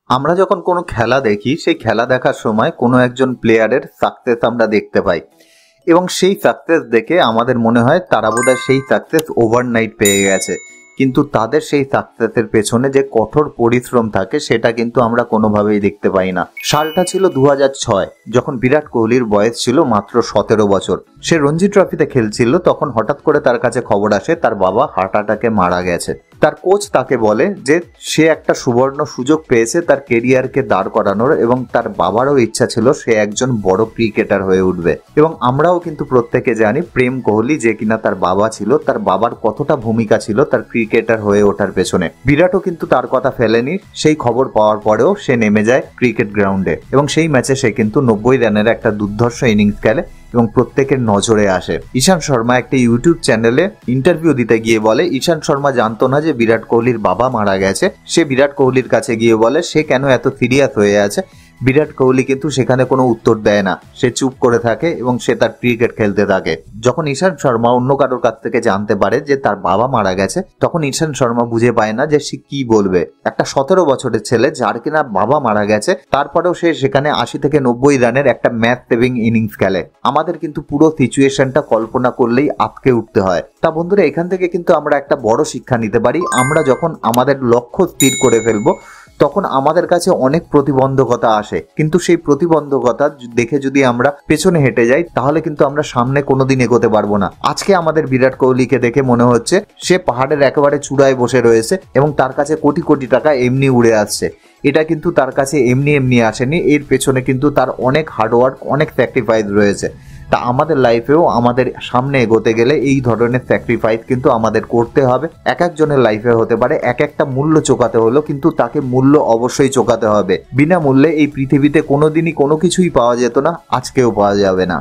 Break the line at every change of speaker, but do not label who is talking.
আমরা যখন কোনো খেলা দেখি সেই খেলা দেখার সময় কোনো একজন প্লেয়ারের সাকসেস আমরা দেখতে পাই এবং সেই সাকসেস দেখে আমাদের মনে হয় তারা বোধহয় সেই সাকসেস ওভারনাইট পেয়ে গেছে, কিন্তু তাদের সেই সাকসেসের পেছনে যে কঠোর পরিশ্রম থাকে সেটা কিন্তু আমরা কোনোভাবেই দেখতে পাই না। সালটা ছিল 2006, যখন বিরাট কোহলির বয়স ছিল মাত্র 17 বছর। সে রঞ্জি ট্রফিতে খেলছিল, তখন হঠাৎ করে তার কাছে খবর আসে তার বাবা হার্ট অ্যাটাকে মারা গেছে। তার কোচ তাকে বলে যে সে একটা সুবর্ণ সুযোগ পেয়েছে তার কেরিয়ারকে দাঁড় করানোর, এবং তার বাবারও ইচ্ছা ছিল সে একজন বড় ক্রিকেটার হয়ে উঠবে। এবং আমরাও কিন্তু প্রত্যেকে জানি প্রেম কোহলি যে কিনা তার বাবা ছিল, তার বাবার কতটা ভূমিকা ছিল তার ক্রিকেটার হয়ে ওঠার পেছনে। বিরাটও কিন্তু তার কথা ফেলেনি। সেই খবর পাওয়ার পরেও সে নেমে যায় ক্রিকেট গ্রাউন্ডে এবং সেই ম্যাচে সে কিন্তু 90 রানের একটা দুর্ধর্ষ ইনিংস খেলে এবং প্রত্যেকের নজরে আসে। ঈশান্ত শর্মা একটা ইউটিউব চ্যানেলে ইন্টারভিউ দিতে গিয়ে বলে ঈশান্ত শর্মা জানতো না যে বিরাট কোহলির বাবা মারা গেছে। সে বিরাট কোহলির কাছে গিয়ে বলে সে কেন এত সিরিয়াস হয়ে আছে। বিরাট কোহলি কিন্তু সেখানে কোনো উত্তর দেয় না, সে চুপ করে থাকে এবং সে তার ক্রিকেট খেলতে থাকে। যখন ঈশান্ত শর্মা অন্য কারোর কাছ থেকে জানতে পারে যে তার বাবা মারা গেছে, তখন ঈশান্ত শর্মা বুঝে পায় না যে সে কি বলবে। একটা 17 বছরের ছেলে যার কিনা বাবা মারা গেছে, তারপরেও সে সেখানে 80 থেকে 90 রানের একটা ম্যাচ সেভিং ইনিংস খেলে। আমাদের কিন্তু পুরো সিচুয়েশনটা কল্পনা করলেই আটকে উঠতে হয়। তা বন্ধুরা, এখান থেকে কিন্তু আমরা একটা বড় শিক্ষা নিতে পারি। আমরা যখন আমাদের লক্ষ্য স্থির করে ফেলবো তখন আমাদের কাছে অনেক প্রতিবন্ধকতা আসে, কিন্তু সেই প্রতিবন্ধকতা দেখে যদি আমরা পেছনে হেঁটে যাই তাহলে কিন্তু আমরা সামনে কোনোদিন এগোতে পারবো না। আজকে আমাদের বিরাট কোহলিকে দেখে মনে হচ্ছে সে পাহাড়ের একেবারে চূড়ায় বসে রয়েছে এবং তার কাছে কোটি কোটি টাকা এমনি উড়ে আসছে। এটা কিন্তু তার কাছে এমনি এমনি আসেনি, এর পেছনে কিন্তু তার অনেক হার্ডওয়ার্ক, অনেক স্যাক্রিফাইস রয়েছে। তা আমাদের লাইফেও আমাদের সামনে এগোতে গেলে এই ধরনের স্যাক্রিফাইস কিন্তু আমাদের করতে হবে। এক একজনের লাইফে হতে পারে এক একটা মূল্য চোকাতে হলো, কিন্তু তাকে মূল্য অবশ্যই চোকাতে হবে। বিনামূল্যে এই পৃথিবীতে কোনোদিনই কোনো কিছুই পাওয়া যেত না, আজকেও পাওয়া যাবে না।